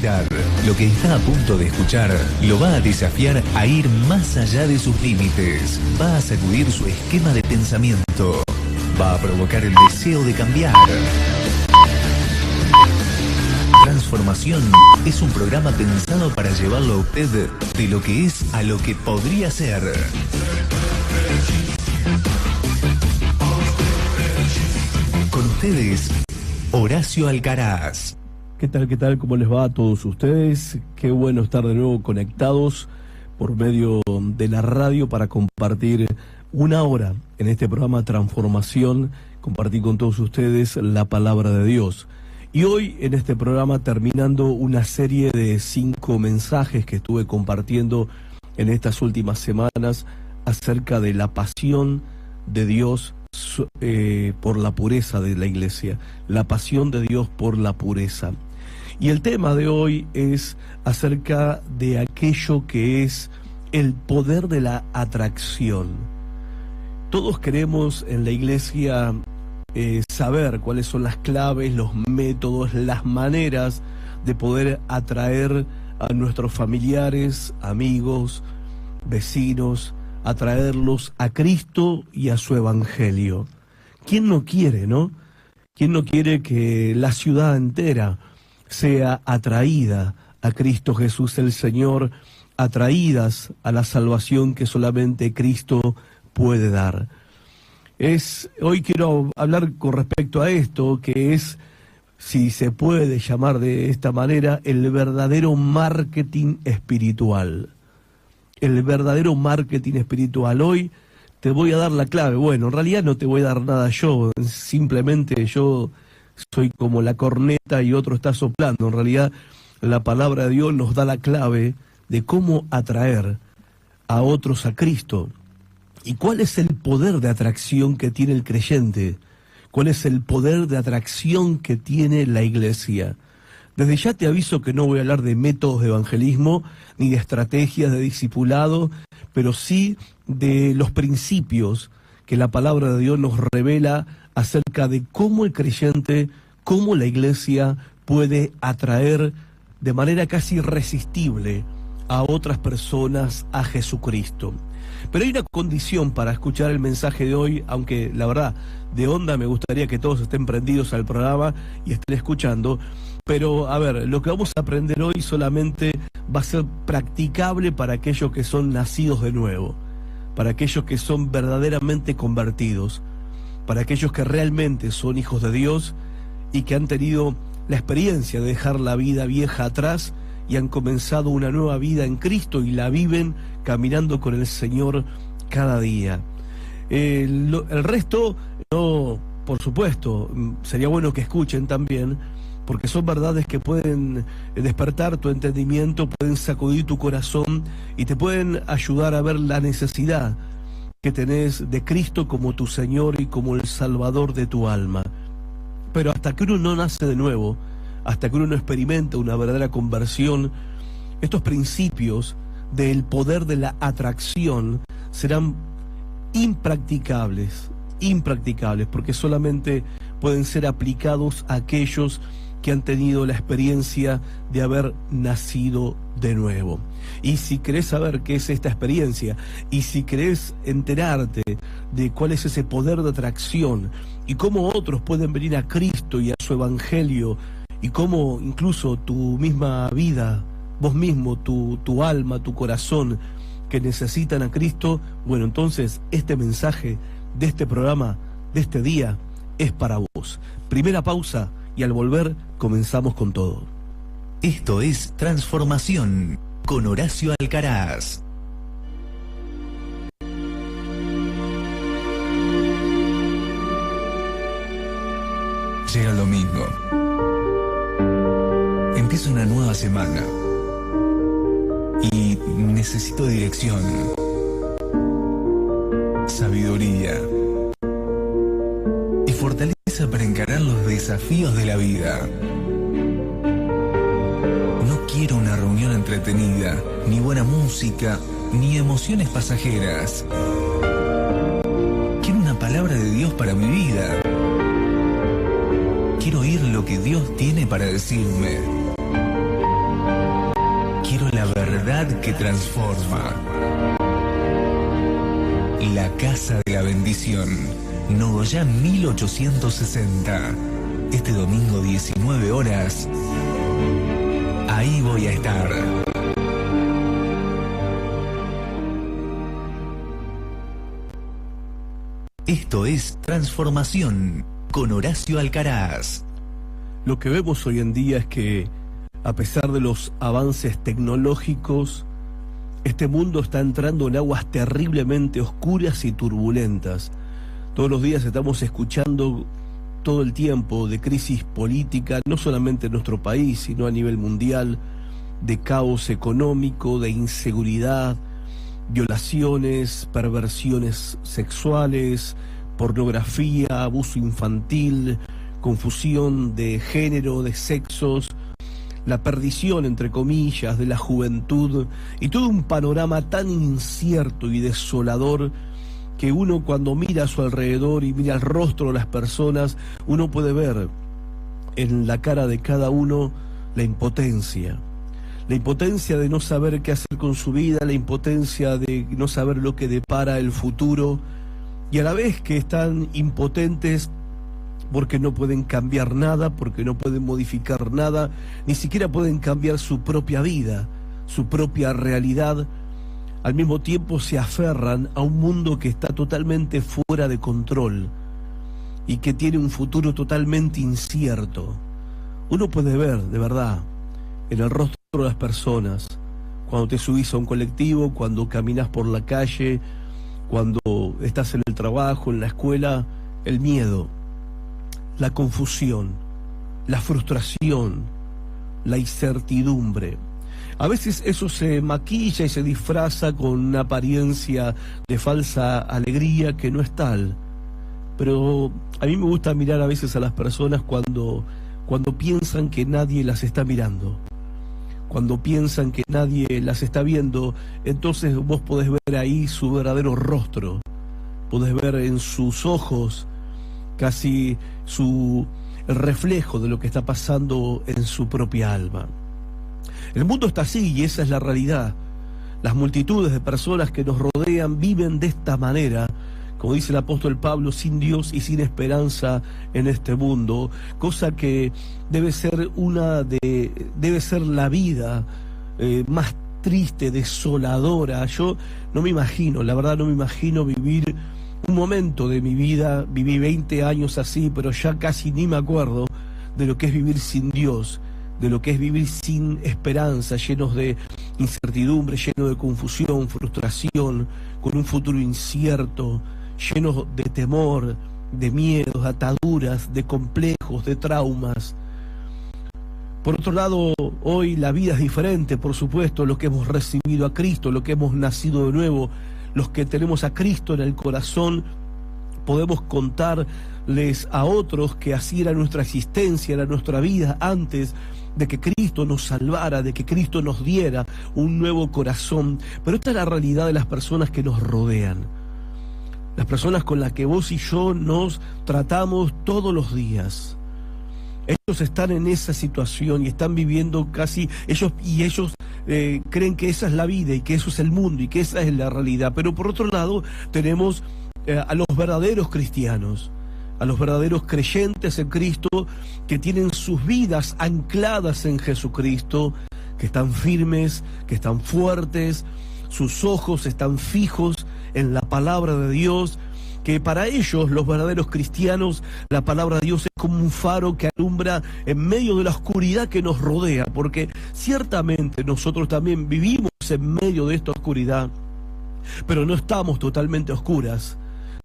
realidad. Lo que está a punto de escuchar lo va a desafiar a ir más allá de sus límites. Va a sacudir su esquema de pensamiento. Va a provocar el deseo de cambiar. Transformación es un programa pensado para llevarlo a usted de lo que es a lo que podría ser. Con ustedes, Horacio Alcaraz. ¿Qué tal? ¿Qué tal? ¿Cómo les va a todos ustedes? Qué bueno estar de nuevo conectados por medio de la radio para compartir una hora en este programa Transformación, compartir con todos ustedes la palabra de Dios. Y hoy en este programa, terminando una serie de 5 mensajes que estuve compartiendo en estas últimas semanas acerca de la pasión de Dios por la pureza de la iglesia, la pasión de Dios por la pureza. Y el tema de hoy es acerca de aquello que es el poder de la atracción. Todos queremos en la iglesia saber cuáles son las claves, los métodos, las maneras de poder atraer a nuestros familiares, amigos, vecinos, atraerlos a Cristo y a su Evangelio. ¿Quién no quiere, no? ¿Quién no quiere que la ciudad entera sea atraída a Cristo Jesús el Señor, atraídas a la salvación que solamente Cristo puede dar? Hoy quiero hablar con respecto a esto, que es, si se puede llamar de esta manera, el verdadero marketing espiritual. El verdadero marketing espiritual. Hoy te voy a dar la clave. Bueno, en realidad no te voy a dar nada yo, simplemente yo soy como la corneta y otro está soplando. En realidad la palabra de Dios nos da la clave de cómo atraer a otros a Cristo. ¿Y cuál es el poder de atracción que tiene el creyente? ¿Cuál es el poder de atracción que tiene la iglesia? Desde ya te aviso que no voy a hablar de métodos de evangelismo, ni de estrategias de discipulado, pero sí de los principios que la palabra de Dios nos revela acerca de cómo el creyente, cómo la iglesia puede atraer de manera casi irresistible a otras personas a Jesucristo. Pero hay una condición para escuchar el mensaje de hoy, aunque la verdad, de onda me gustaría que todos estén prendidos al programa y estén escuchando. Pero, a ver, lo que vamos a aprender hoy solamente va a ser practicable para aquellos que son nacidos de nuevo, para aquellos que son verdaderamente convertidos, para aquellos que realmente son hijos de Dios y que han tenido la experiencia de dejar la vida vieja atrás y han comenzado una nueva vida en Cristo y la viven caminando con el Señor cada día. El resto, no, por supuesto, sería bueno que escuchen también, porque son verdades que pueden despertar tu entendimiento, pueden sacudir tu corazón y te pueden ayudar a ver la necesidad que tenés de Cristo como tu Señor y como el Salvador de tu alma. Pero hasta que uno no nace de nuevo, hasta que uno no experimenta una verdadera conversión, estos principios del poder de la atracción serán impracticables, porque solamente pueden ser aplicados a aquellos que han tenido la experiencia de haber nacido de nuevo. Y si querés saber qué es esta experiencia, y si querés enterarte de cuál es ese poder de atracción, y cómo otros pueden venir a Cristo y a su Evangelio, y cómo incluso tu misma vida, vos mismo, tu alma, tu corazón, que necesitan a Cristo, bueno, entonces este mensaje de este programa, de este día, es para vos. Primera pausa y al volver comenzamos con todo. Esto es Transformación con Horacio Alcaraz. Llega el domingo. Empieza una nueva semana. Y necesito dirección, sabiduría y fortaleza para encarar los desafíos de la vida. No quiero una reunión entretenida, ni buena música, ni emociones pasajeras. Quiero una palabra de Dios para mi vida. Quiero oír lo que Dios tiene para decirme. verdad que transforma. La Casa de la Bendición, Nogoyá 1860. Este domingo 19 horas, ahí voy a estar. Esto es Transformación con Horacio Alcaraz. Lo que vemos hoy en día es que, a pesar de los avances tecnológicos, este mundo está entrando en aguas terriblemente oscuras y turbulentas. Todos los días estamos escuchando todo el tiempo de crisis política, no solamente en nuestro país, sino a nivel mundial, de caos económico, de inseguridad, violaciones, perversiones sexuales, pornografía, abuso infantil, confusión de género, de sexos, la perdición, entre comillas, de la juventud, y todo un panorama tan incierto y desolador que uno, cuando mira a su alrededor y mira el rostro de las personas, uno puede ver en la cara de cada uno la impotencia de no saber qué hacer con su vida, la impotencia de no saber lo que depara el futuro, y a la vez que están impotentes porque no pueden cambiar nada, porque no pueden modificar nada, ni siquiera pueden cambiar su propia vida, su propia realidad. Al mismo tiempo se aferran a un mundo que está totalmente fuera de control y que tiene un futuro totalmente incierto. Uno puede ver, de verdad, en el rostro de las personas, cuando te subís a un colectivo, cuando caminas por la calle, cuando estás en el trabajo, en la escuela, el miedo, la confusión, la frustración, la incertidumbre. A veces eso se maquilla y se disfraza con una apariencia de falsa alegría que no es tal. Pero a mí me gusta mirar a veces a las personas cuando piensan que nadie las está mirando. Cuando piensan que nadie las está viendo, entonces vos podés ver ahí su verdadero rostro. Podés ver en sus ojos casi el reflejo de lo que está pasando en su propia alma. El mundo está así y esa es la realidad. Las multitudes de personas que nos rodean viven de esta manera, como dice el apóstol Pablo, sin Dios y sin esperanza en este mundo, cosa que debe ser la vida más triste, desoladora. Yo no me imagino, la verdad no me imagino vivir un momento de mi vida. Viví 20 años así, pero ya casi ni me acuerdo de lo que es vivir sin Dios, de lo que es vivir sin esperanza, llenos de incertidumbre, llenos de confusión, frustración, con un futuro incierto, llenos de temor, de miedos, ataduras, de complejos, de traumas. Por otro lado, hoy la vida es diferente, por supuesto, los que hemos recibido a Cristo, los que hemos nacido de nuevo, los que tenemos a Cristo en el corazón, podemos contarles a otros que así era nuestra existencia, era nuestra vida antes de que Cristo nos salvara, de que Cristo nos diera un nuevo corazón. Pero esta es la realidad de las personas que nos rodean, las personas con las que vos y yo nos tratamos todos los días. Ellos están en esa situación y están viviendo casi, ellos creen que esa es la vida y que eso es el mundo y que esa es la realidad. Pero por otro lado tenemos a los verdaderos cristianos, a los verdaderos creyentes en Cristo, que tienen sus vidas ancladas en Jesucristo, que están firmes, que están fuertes, sus ojos están fijos en la palabra de Dios, que para ellos, los verdaderos cristianos, la palabra de Dios es como un faro que alumbra en medio de la oscuridad que nos rodea, porque ciertamente nosotros también vivimos en medio de esta oscuridad, pero no estamos totalmente oscuras,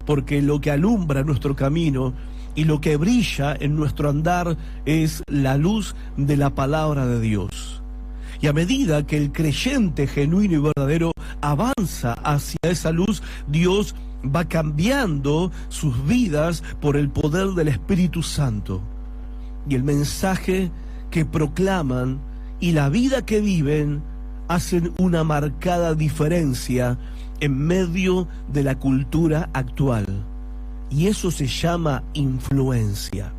porque lo que alumbra nuestro camino y lo que brilla en nuestro andar es la luz de la palabra de Dios. Y a medida que el creyente genuino y verdadero avanza hacia esa luz, Dios va cambiando sus vidas por el poder del Espíritu Santo. Y el mensaje que proclaman y la vida que viven hacen una marcada diferencia en medio de la cultura actual. Y eso se llama influencia.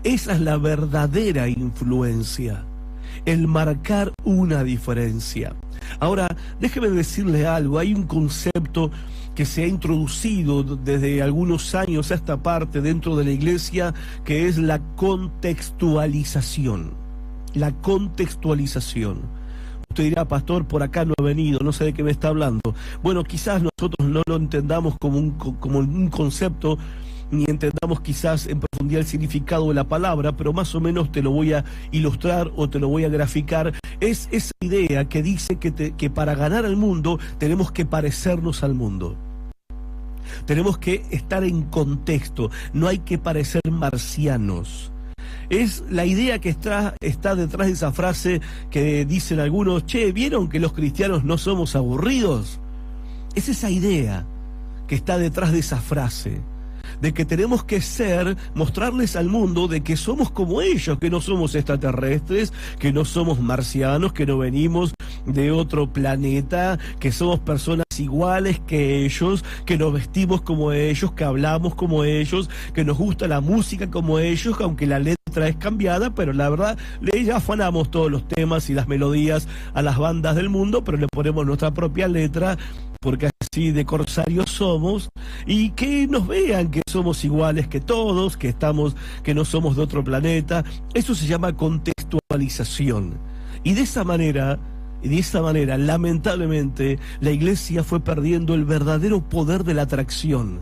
Esa es la verdadera influencia. el marcar una diferencia. Ahora, déjeme decirle algo, hay un concepto que se ha introducido desde algunos años a esta parte dentro de la iglesia, que es la contextualización. La contextualización. Usted dirá, pastor, por acá no ha venido, no sé de qué me está hablando. Bueno, quizás nosotros no lo entendamos como un concepto, ni entendamos quizás en profundidad el significado de la palabra, pero más o menos te lo voy a ilustrar o te lo voy a graficar. Es esa idea que dice que para ganar al mundo tenemos que parecernos al mundo. Tenemos que estar en contexto, no hay que parecer marcianos. Es la idea que está detrás de esa frase que dicen algunos, che, ¿vieron que los cristianos no somos aburridos? Es esa idea que está detrás de esa frase, de que tenemos que mostrarles al mundo de que somos como ellos, que no somos extraterrestres, que no somos marcianos, que no venimos de otro planeta, que somos personas iguales que ellos, que nos vestimos como ellos, que hablamos como ellos, que nos gusta la música como ellos, aunque la letra es cambiada, pero la verdad, ya afanamos todos los temas y las melodías a las bandas del mundo, pero le ponemos nuestra propia letra, porque así de corsarios somos, y que nos vean que somos iguales que todos, que no somos de otro planeta. Eso se llama contextualización. Y de esa manera, lamentablemente, la iglesia fue perdiendo el verdadero poder de la atracción.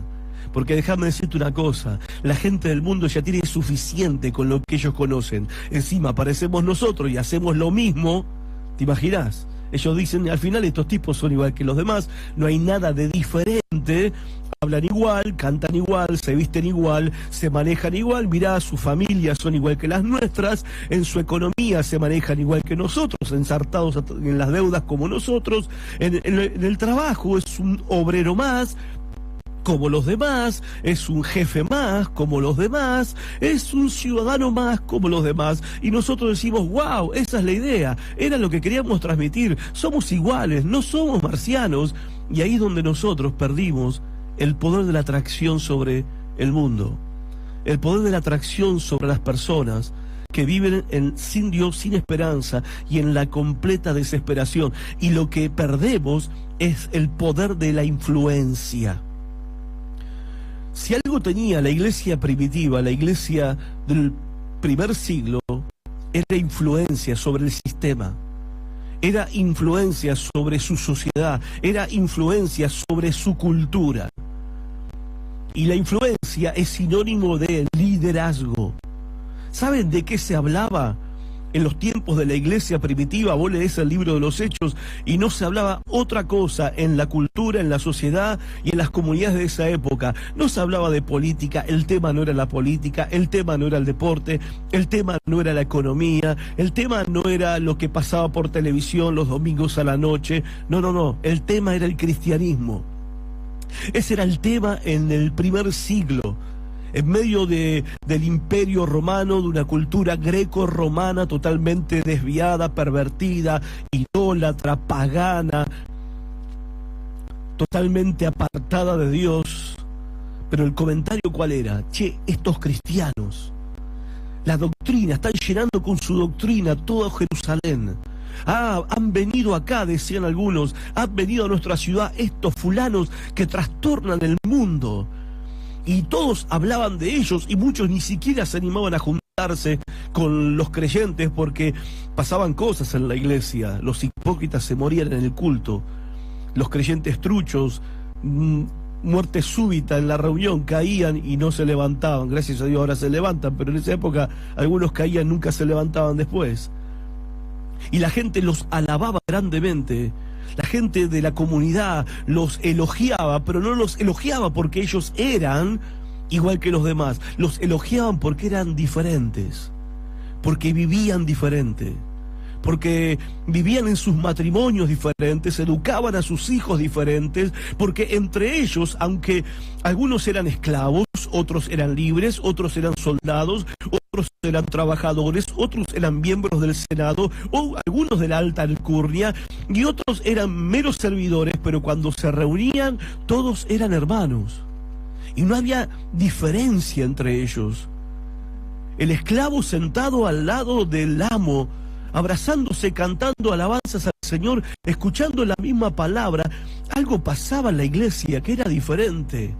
Porque déjame decirte una cosa, la gente del mundo ya tiene suficiente con lo que ellos conocen. Encima aparecemos nosotros y hacemos lo mismo, ¿te imaginas? Ellos dicen, al final estos tipos son igual que los demás, no hay nada de diferente, hablan igual, cantan igual, se visten igual, se manejan igual, mirá, sus familias son igual que las nuestras, en su economía se manejan igual que nosotros, ensartados en las deudas como nosotros, en el trabajo es un obrero más, como los demás, es un jefe más como los demás, es un ciudadano más como los demás, y nosotros decimos, wow, esa es la idea, era lo que queríamos transmitir, somos iguales, no somos marcianos, y ahí es donde nosotros perdimos el poder de la atracción sobre el mundo, el poder de la atracción sobre las personas que viven sin Dios, sin esperanza y en la completa desesperación, y lo que perdemos es el poder de la influencia. Si algo tenía la iglesia primitiva, la iglesia del primer siglo, era influencia sobre el sistema, era influencia sobre su sociedad, era influencia sobre su cultura. Y la influencia es sinónimo de liderazgo. ¿Saben de qué se hablaba en los tiempos de la iglesia primitiva? Vos leés el libro de los Hechos y no se hablaba otra cosa en la cultura, en la sociedad y en las comunidades de esa época. No se hablaba de política, el tema no era la política, el tema no era el deporte, el tema no era la economía, el tema no era lo que pasaba por televisión los domingos a la noche. No, el tema era el cristianismo. Ese era el tema en el primer siglo. En medio del imperio romano, de una cultura greco-romana totalmente desviada, pervertida, idólatra, pagana, totalmente apartada de Dios. Pero el comentario ¿cuál era? Che, estos cristianos, la doctrina, están llenando con su doctrina todo Jerusalén. Han venido acá, decían algunos, han venido a nuestra ciudad estos fulanos que trastornan el mundo. Y todos hablaban de ellos y muchos ni siquiera se animaban a juntarse con los creyentes porque pasaban cosas en la iglesia. Los hipócritas se morían en el culto. Los creyentes truchos, muerte súbita en la reunión, caían y no se levantaban. Gracias a Dios ahora se levantan, pero en esa época algunos caían, nunca se levantaban después. Y la gente los alababa grandemente. La gente de la comunidad los elogiaba, pero no los elogiaba porque ellos eran igual que los demás. Los elogiaban porque eran diferentes, porque vivían diferente, porque vivían en sus matrimonios diferentes, educaban a sus hijos diferentes, porque entre ellos, aunque algunos eran esclavos, otros eran libres, otros eran soldados, otros eran trabajadores, otros eran miembros del Senado, o algunos de la alta alcurnia, y otros eran meros servidores, pero cuando se reunían, todos eran hermanos. Y no había diferencia entre ellos. El esclavo sentado al lado del amo, abrazándose, cantando alabanzas al Señor, escuchando la misma palabra. Algo pasaba en la iglesia que era diferente.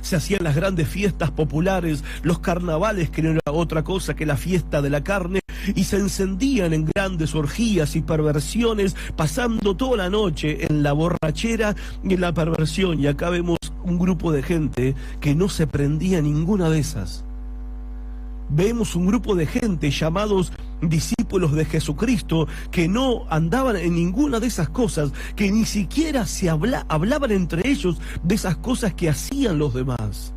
Se hacían las grandes fiestas populares, los carnavales, que no era otra cosa que la fiesta de la carne, y se encendían en grandes orgías y perversiones, pasando toda la noche en la borrachera y en la perversión. Y acá vemos un grupo de gente que no se prendía ninguna de esas. Vemos un grupo de gente llamados discípulos de Jesucristo que no andaban en ninguna de esas cosas, que ni siquiera hablaban entre ellos de esas cosas que hacían los demás,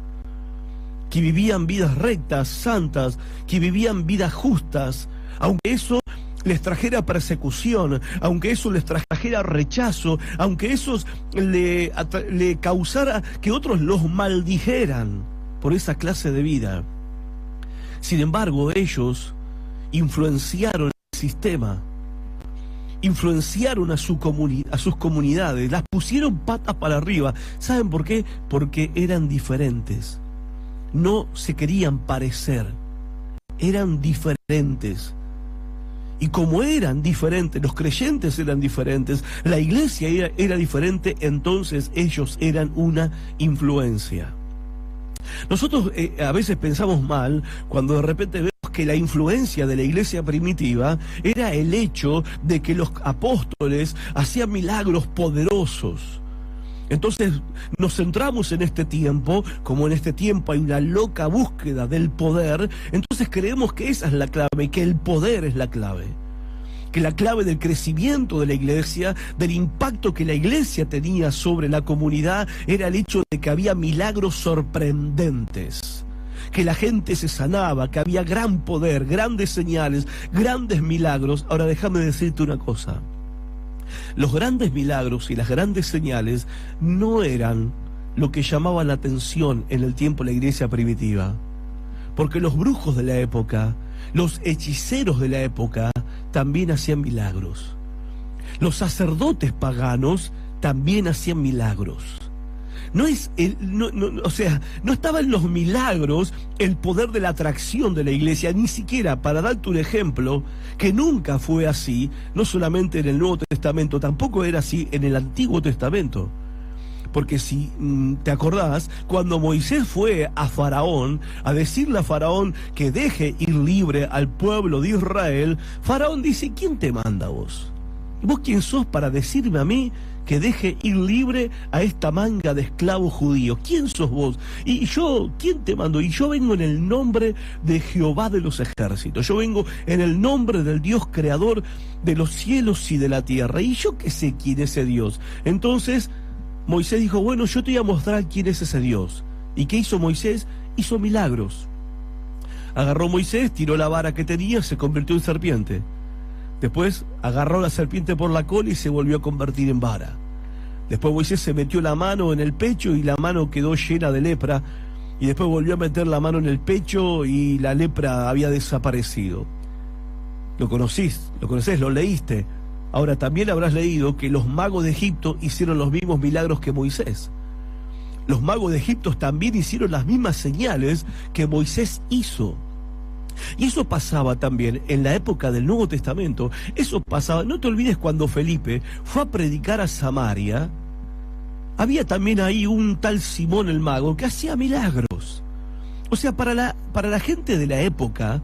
que vivían vidas rectas, santas, que vivían vidas justas, aunque eso les trajera persecución, aunque eso les trajera rechazo, aunque eso le causara que otros los maldijeran por esa clase de vida. Sin embargo, ellos influenciaron el sistema, influenciaron a sus comunidades, las pusieron patas para arriba. ¿Saben por qué? Porque eran diferentes. No se querían parecer, eran diferentes. Y como eran diferentes, los creyentes eran diferentes, la iglesia era diferente, entonces ellos eran una influencia. Nosotros a veces pensamos mal cuando de repente vemos que la influencia de la iglesia primitiva era el hecho de que los apóstoles hacían milagros poderosos. Entonces nos centramos en este tiempo, como en este tiempo hay una loca búsqueda del poder, entonces creemos que esa es la clave y que el poder es la clave. Que la clave del crecimiento de la iglesia, del impacto que la iglesia tenía sobre la comunidad, era el hecho de que había milagros sorprendentes, que la gente se sanaba, que había gran poder, grandes señales, grandes milagros. Ahora déjame decirte una cosa, los grandes milagros y las grandes señales no eran lo que llamaba la atención en el tiempo de la iglesia primitiva, porque los brujos de la época, los hechiceros de la época también hacían milagros. Los sacerdotes paganos también hacían milagros. No estaba en los milagros el poder de la atracción de la iglesia, ni siquiera, para darte un ejemplo, que nunca fue así, no solamente en el Nuevo Testamento, tampoco era así en el Antiguo Testamento. Porque si te acordás, cuando Moisés fue a Faraón, a decirle a Faraón que deje ir libre al pueblo de Israel, Faraón dice: ¿quién te manda vos? ¿Vos quién sos para decirme a mí que deje ir libre a esta manga de esclavos judíos? ¿Quién sos vos? Y yo, ¿quién te mando? Y yo vengo en el nombre de Jehová de los ejércitos. Yo vengo en el nombre del Dios creador de los cielos y de la tierra. Y yo qué sé quién es ese Dios. Entonces Moisés dijo: bueno, yo te voy a mostrar quién es ese Dios. ¿Y qué hizo Moisés? Hizo milagros. Agarró Moisés, tiró la vara que tenía, se convirtió en serpiente. Después agarró la serpiente por la cola y se volvió a convertir en vara. Después Moisés se metió la mano en el pecho y la mano quedó llena de lepra. Y después volvió a meter la mano en el pecho y la lepra había desaparecido. Lo conocés, lo leíste. Ahora también habrás leído que los magos de Egipto hicieron los mismos milagros que Moisés. Los magos de Egipto también hicieron las mismas señales que Moisés hizo. Y eso pasaba también en la época del Nuevo Testamento. Eso pasaba, no te olvides, cuando Felipe fue a predicar a Samaria, había también ahí un tal Simón el mago que hacía milagros. O sea, para la gente de la época,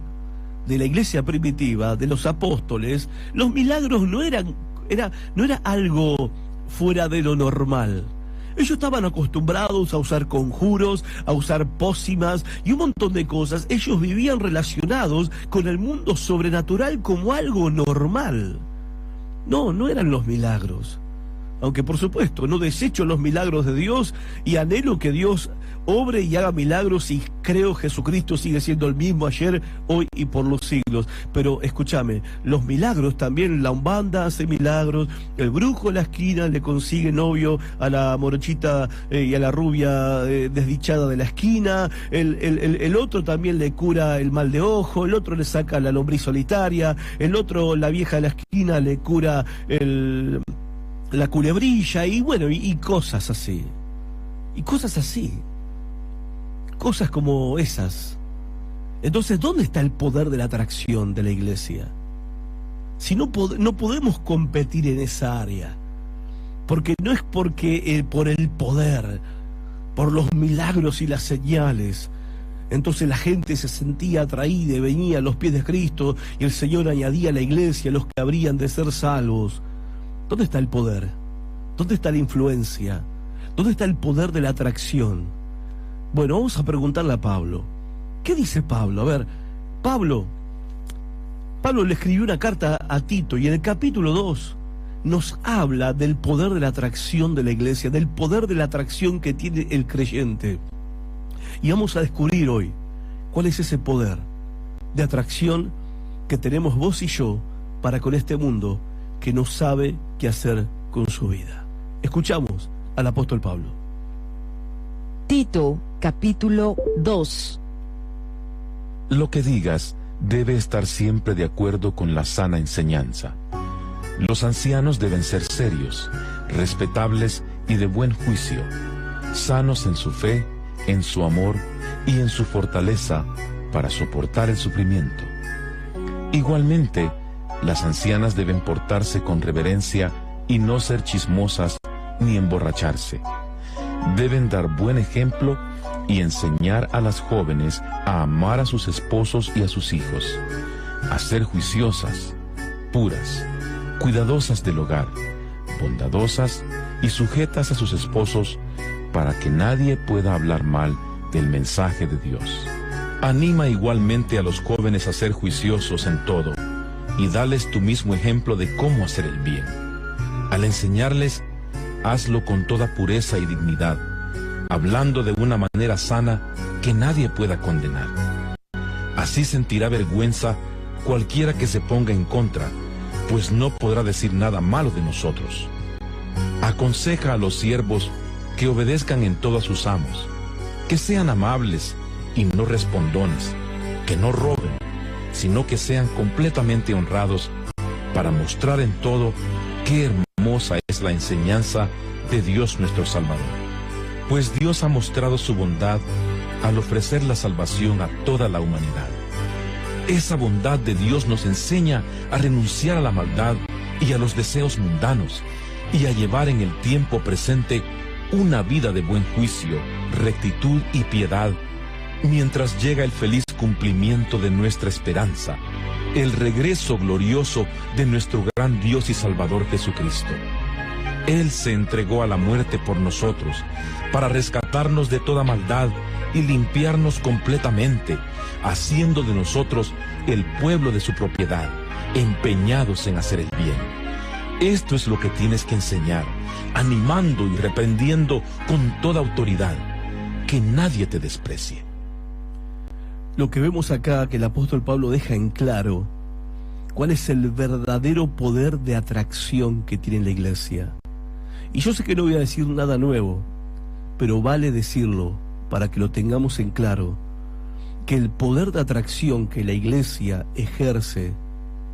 de la iglesia primitiva, de los apóstoles, los milagros no era algo fuera de lo normal. Ellos estaban acostumbrados a usar conjuros, a usar pócimas y un montón de cosas. Ellos vivían relacionados con el mundo sobrenatural como algo normal. No eran los milagros. Aunque por supuesto no desecho los milagros de Dios y anhelo que Dios obre y haga milagros, y creo Jesucristo sigue siendo el mismo ayer, hoy y por los siglos. Pero escúchame, los milagros también, la Umbanda hace milagros, el brujo en la esquina le consigue novio a la morochita y a la rubia desdichada de la esquina, el otro también le cura el mal de ojo, el otro le saca la lombriz solitaria, el otro, la vieja de la esquina, le cura la culebrilla, y bueno, y cosas así. Y cosas así. Cosas como esas. Entonces, ¿dónde está el poder de la atracción de la iglesia? Si no podemos competir en esa área, porque no es porque por el poder, por los milagros y las señales. Entonces la gente se sentía atraída y venía a los pies de Cristo, y el Señor añadía a la iglesia los que habrían de ser salvos. ¿Dónde está el poder? ¿Dónde está la influencia? ¿Dónde está el poder de la atracción? Bueno, vamos a preguntarle a Pablo. ¿Qué dice Pablo? A ver, Pablo le escribió una carta a Tito, y en el capítulo 2 nos habla del poder de la atracción de la iglesia, del poder de la atracción que tiene el creyente. Y vamos a descubrir hoy cuál es ese poder de atracción que tenemos vos y yo para con este mundo que no sabe qué hacer con su vida. Escuchamos al apóstol Pablo. Tito, capítulo 2. Lo que digas debe estar siempre de acuerdo con la sana enseñanza. Los ancianos deben ser serios, respetables y de buen juicio, sanos en su fe, en su amor y en su fortaleza para soportar el sufrimiento. Igualmente, las ancianas deben portarse con reverencia y no ser chismosas ni emborracharse. Deben dar buen ejemplo y enseñar a las jóvenes a amar a sus esposos y a sus hijos, a ser juiciosas, puras, cuidadosas del hogar, bondadosas y sujetas a sus esposos, para que nadie pueda hablar mal del mensaje de Dios. Anima igualmente a los jóvenes a ser juiciosos en todo, y dales tu mismo ejemplo de cómo hacer el bien. Al enseñarles, hazlo con toda pureza y dignidad, hablando de una manera sana que nadie pueda condenar. Así sentirá vergüenza cualquiera que se ponga en contra, pues no podrá decir nada malo de nosotros. Aconseja a los siervos que obedezcan en todo a sus amos, que sean amables y no respondones, que no roben, sino que sean completamente honrados, para mostrar en todo qué hermosa es la enseñanza de Dios nuestro Salvador. Pues Dios ha mostrado su bondad al ofrecer la salvación a toda la humanidad. Esa bondad de Dios nos enseña a renunciar a la maldad y a los deseos mundanos, y a llevar en el tiempo presente una vida de buen juicio, rectitud y piedad, mientras llega el feliz cumplimiento de nuestra esperanza, el regreso glorioso de nuestro gran Dios y Salvador Jesucristo. Él se entregó a la muerte por nosotros, para rescatarnos de toda maldad y limpiarnos completamente, haciendo de nosotros el pueblo de su propiedad, empeñados en hacer el bien. Esto es lo que tienes que enseñar, animando y reprendiendo con toda autoridad, que nadie te desprecie. Lo que vemos acá, que el apóstol Pablo deja en claro cuál es el verdadero poder de atracción que tiene la iglesia. Y yo sé que no voy a decir nada nuevo, pero vale decirlo para que lo tengamos en claro, que el poder de atracción que la iglesia ejerce,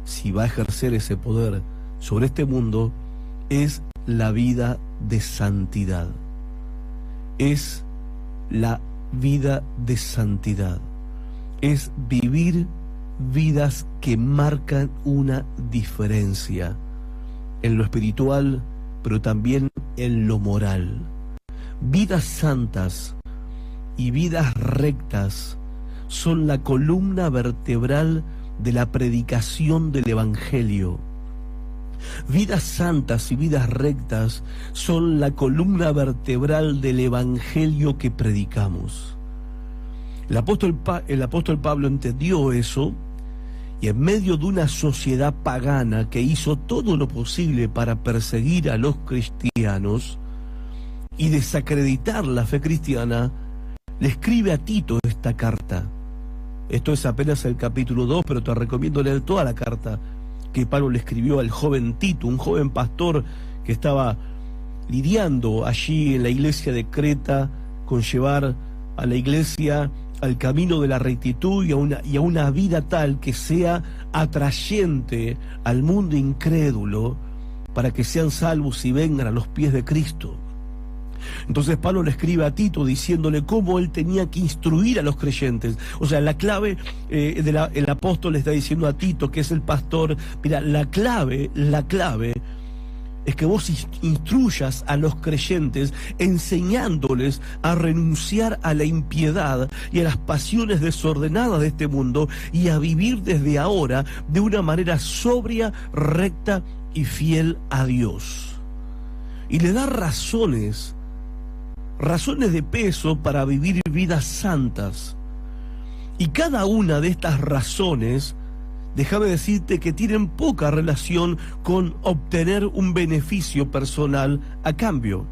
si va a ejercer ese poder sobre este mundo, es la vida de santidad. Es la vida de santidad. Es vivir vidas que marcan una diferencia en lo espiritual, pero también en lo moral. Vidas santas y vidas rectas son la columna vertebral de la predicación del Evangelio. Vidas santas y vidas rectas son la columna vertebral del Evangelio que predicamos. El apóstol Pablo entendió eso, y en medio de una sociedad pagana que hizo todo lo posible para perseguir a los cristianos y desacreditar la fe cristiana, le escribe a Tito esta carta. Esto es apenas el capítulo 2, pero te recomiendo leer toda la carta que Pablo le escribió al joven Tito, un joven pastor que estaba lidiando allí en la iglesia de Creta con llevar a la iglesia al camino de la rectitud y a una vida tal que sea atrayente al mundo incrédulo, para que sean salvos y vengan a los pies de Cristo. Entonces Pablo le escribe a Tito diciéndole cómo él tenía que instruir a los creyentes. O sea, la clave el apóstol le está diciendo a Tito, que es el pastor, mira, la clave es que vos instruyas a los creyentes enseñándoles a renunciar a la impiedad y a las pasiones desordenadas de este mundo y a vivir desde ahora de una manera sobria, recta y fiel a Dios. Y le da razones de peso para vivir vidas santas. Y cada una de estas razones, déjame decirte que tienen poca relación con obtener un beneficio personal a cambio.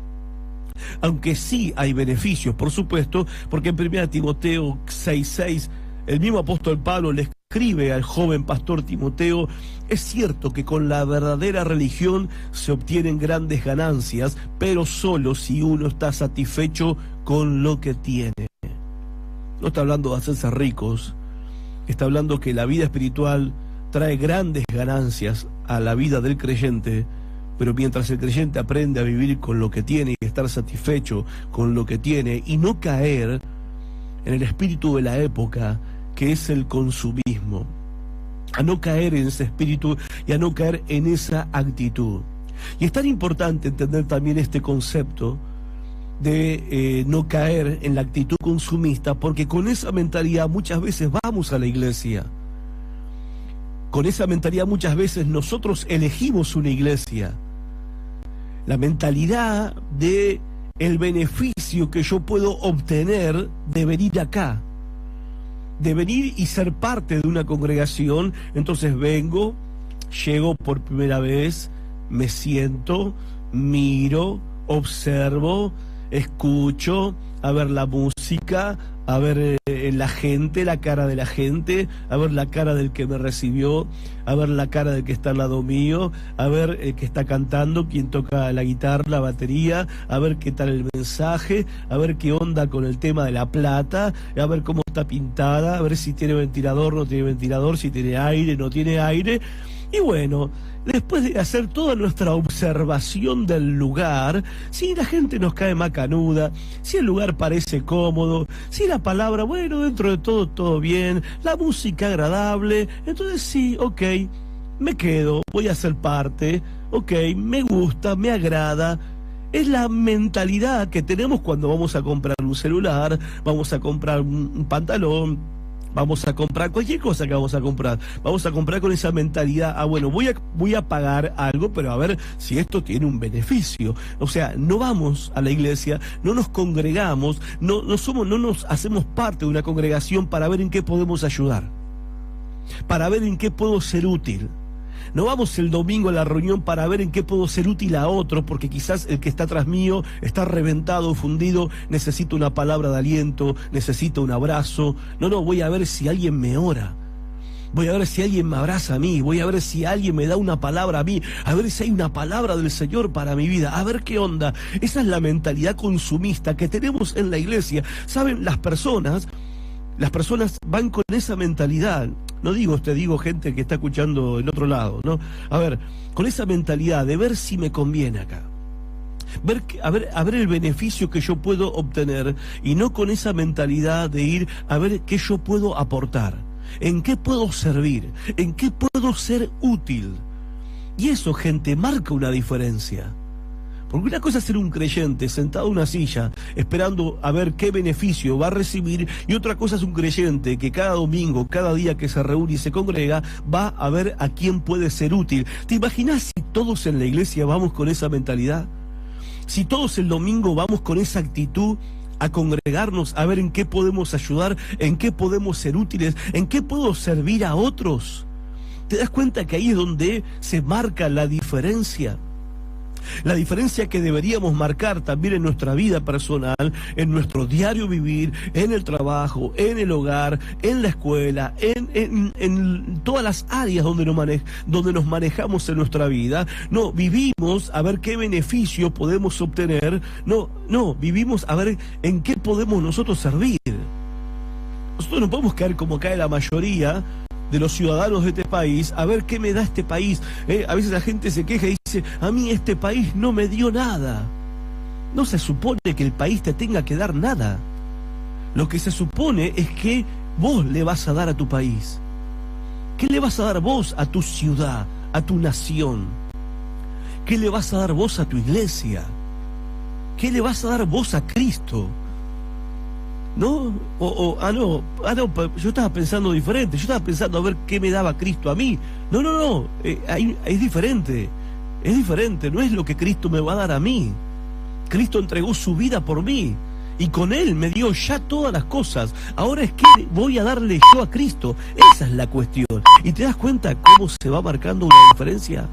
Aunque sí hay beneficios, por supuesto, porque en 1 Timoteo 6:6, el mismo apóstol Pablo le escribe al joven pastor Timoteo: es cierto que con la verdadera religión se obtienen grandes ganancias, pero solo si uno está satisfecho con lo que tiene. No está hablando de hacerse ricos, está hablando que la vida espiritual trae grandes ganancias a la vida del creyente, pero mientras el creyente aprende a vivir con lo que tiene y estar satisfecho con lo que tiene y no caer en el espíritu de la época, que es el consumismo, a no caer en ese espíritu y a no caer en esa actitud. Y es tan importante entender también este concepto de no caer en la actitud consumista, porque con esa mentalidad muchas veces vamos a la iglesia. Con esa mentalidad muchas veces nosotros elegimos una iglesia. La mentalidad de el beneficio que yo puedo obtener de venir acá, de venir y ser parte de una congregación. Entonces vengo, llego por primera vez, me siento, miro, observo, escucho, a ver la música, a ver la gente, la cara de la gente, a ver la cara del que me recibió, a ver la cara del que está al lado mío, a ver el que está cantando, quién toca la guitarra, la batería, a ver qué tal el mensaje, a ver qué onda con el tema de la plata, a ver cómo está pintada, a ver si tiene ventilador, no tiene ventilador, si tiene aire, no tiene aire. Y bueno, después de hacer toda nuestra observación del lugar, si la gente nos cae macanuda, si el lugar parece cómodo, si la palabra, bueno, dentro de todo, todo bien, la música agradable, entonces sí, ok, me quedo, voy a ser parte, ok, me gusta, me agrada. Es la mentalidad que tenemos cuando vamos a comprar un celular, vamos a comprar un pantalón, vamos a comprar cualquier cosa que vamos a comprar. Vamos a comprar con esa mentalidad, bueno, voy a pagar algo, pero a ver si esto tiene un beneficio. O sea, no vamos a la iglesia, no nos congregamos, no nos hacemos parte de una congregación para ver en qué podemos ayudar, para ver en qué puedo ser útil. No vamos el domingo a la reunión para ver en qué puedo ser útil a otro, porque quizás el que está atrás mío está reventado, fundido, necesita una palabra de aliento, necesita un abrazo. No, voy a ver si alguien me ora. Voy a ver si alguien me abraza a mí, voy a ver si alguien me da una palabra a mí, a ver si hay una palabra del Señor para mi vida, a ver qué onda. Esa es la mentalidad consumista que tenemos en la iglesia. ¿Saben? Las personas van con esa mentalidad. No digo gente que está escuchando del otro lado, ¿no? A ver, con esa mentalidad de ver si me conviene acá. A ver el beneficio que yo puedo obtener, y no con esa mentalidad de ir a ver qué yo puedo aportar, en qué puedo servir, en qué puedo ser útil. Y eso, gente, marca una diferencia. Porque una cosa es ser un creyente sentado en una silla esperando a ver qué beneficio va a recibir, y otra cosa es un creyente que cada domingo, cada día que se reúne y se congrega, va a ver a quién puede ser útil. ¿Te imaginas si todos en la iglesia vamos con esa mentalidad? Si todos el domingo vamos con esa actitud a congregarnos, a ver en qué podemos ayudar, en qué podemos ser útiles, en qué puedo servir a otros. ¿Te das cuenta que ahí es donde se marca la diferencia? La diferencia que deberíamos marcar también en nuestra vida personal, en nuestro diario vivir, en el trabajo, en el hogar, en la escuela, en todas las áreas donde nos manejamos en nuestra vida. No vivimos a ver qué beneficio podemos obtener, no, vivimos a ver en qué podemos nosotros servir. Nosotros no podemos caer como cae la mayoría de los ciudadanos de este país, a ver qué me da este país. A veces la gente se queja y dice, a mí este país no me dio nada. No se supone que el país te tenga que dar nada. Lo que se supone es que vos le vas a dar a tu país. ¿Qué le vas a dar vos a tu ciudad, a tu nación? ¿Qué le vas a dar vos a tu iglesia? ¿Qué le vas a dar vos a Cristo? ¿No? No, yo estaba pensando diferente. Yo estaba pensando a ver qué me daba Cristo a mí. No, es diferente. Es diferente, no es lo que Cristo me va a dar a mí. Cristo entregó su vida por mí y con Él me dio ya todas las cosas. Ahora es que voy a darle yo a Cristo. Esa es la cuestión. ¿Y te das cuenta cómo se va marcando una diferencia?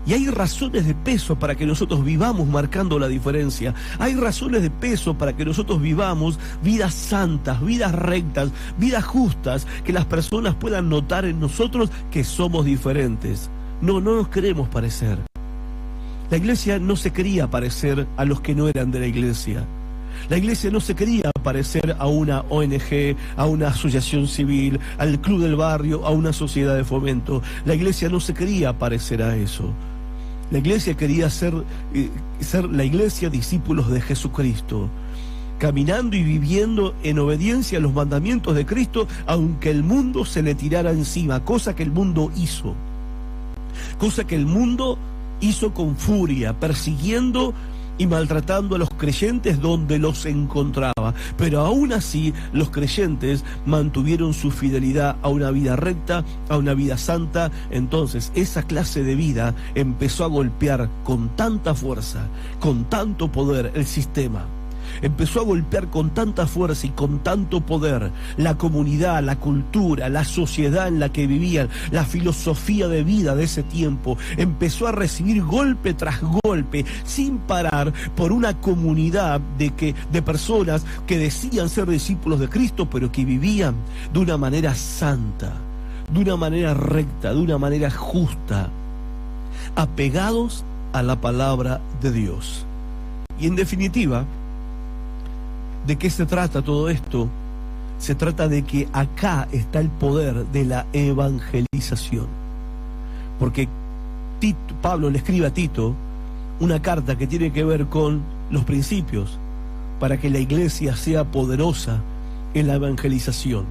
Y hay razones de peso para que nosotros vivamos marcando la diferencia. Hay razones de peso para que nosotros vivamos vidas santas, vidas rectas, vidas justas, que las personas puedan notar en nosotros que somos diferentes. No nos queremos parecer. La iglesia no se quería parecer a los que no eran de la iglesia. La iglesia no se quería parecer a una ONG, a una asociación civil, al club del barrio, a una sociedad de fomento. La iglesia no se quería parecer a eso. La iglesia quería ser la iglesia discípulos de Jesucristo, caminando y viviendo en obediencia a los mandamientos de Cristo, aunque el mundo se le tirara encima, cosa que el mundo hizo. Cosa que el mundo hizo con furia, persiguiendo y maltratando a los creyentes donde los encontraba. Pero aún así, los creyentes mantuvieron su fidelidad a una vida recta, a una vida santa. Entonces, esa clase de vida empezó a golpear con tanta fuerza, con tanto poder el sistema. Empezó a golpear con tanta fuerza y con tanto poder la comunidad, la cultura, la sociedad en la que vivían, la filosofía de vida de ese tiempo. Empezó a recibir golpe tras golpe, sin parar, por una comunidad de personas que decían ser discípulos de Cristo, pero que vivían de una manera santa, de una manera recta, de una manera justa, apegados a la palabra de Dios. Y en definitiva, ¿de qué se trata todo esto? Se trata de que acá está el poder de la evangelización. Porque Pablo le escribe a Tito una carta que tiene que ver con los principios para que la iglesia sea poderosa en la evangelización.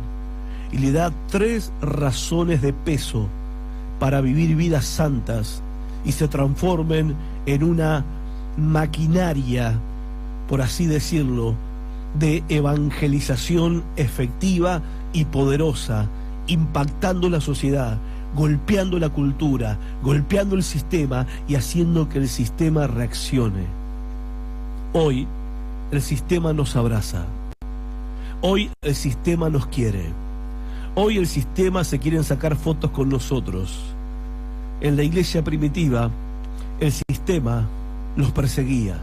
Y le da 3 razones de peso para vivir vidas santas y se transformen en una maquinaria, por así decirlo, de evangelización efectiva y poderosa, impactando la sociedad, golpeando la cultura, golpeando el sistema y haciendo que el sistema reaccione. Hoy el sistema nos abraza. Hoy el sistema nos quiere. Hoy el sistema se quieren sacar fotos con nosotros. En la iglesia primitiva, el sistema los perseguía,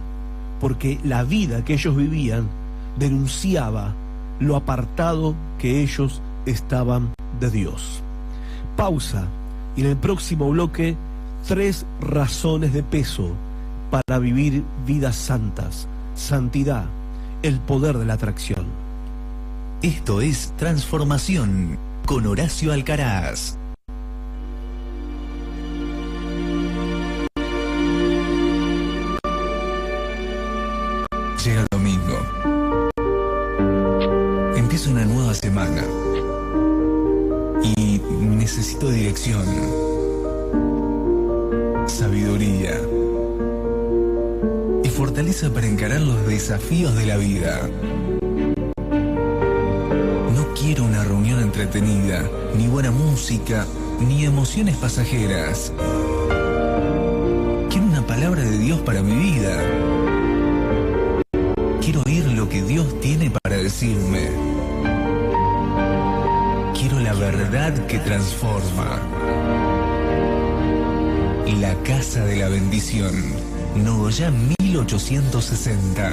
porque la vida que ellos vivían denunciaba lo apartado que ellos estaban de Dios. Pausa, y en el próximo bloque, 3 razones de peso para vivir vidas santas. Santidad, el poder de la atracción. Esto es Transformación con Horacio Alcaraz. Llega el domingo. Empieza una nueva semana. Y necesito dirección, sabiduría y fortaleza para encarar los desafíos de la vida. No quiero una reunión entretenida, ni buena música, ni emociones pasajeras. Quiero una palabra de Dios para mi vida. Quiero oír lo que Dios tiene para decirme. Quiero la verdad que transforma. La Casa de la Bendición, Nogoyá 1860.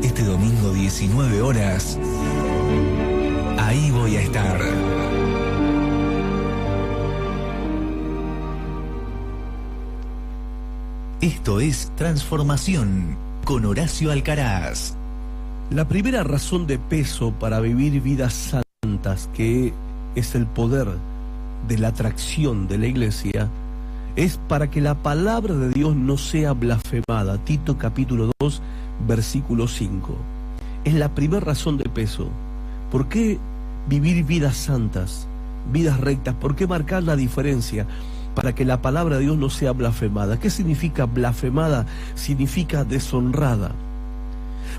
Este domingo 19 horas. Ahí voy a estar. Esto es Transformación con Horacio Alcaraz. La primera razón de peso para vivir vidas santas, que es el poder de la atracción de la iglesia, es para que la palabra de Dios no sea blasfemada. Tito capítulo 2, versículo 5. Es la primera razón de peso. ¿Por qué vivir vidas santas, vidas rectas? ¿Por qué marcar la diferencia? Para que la palabra de Dios no sea blasfemada. ¿Qué significa blasfemada? Significa deshonrada.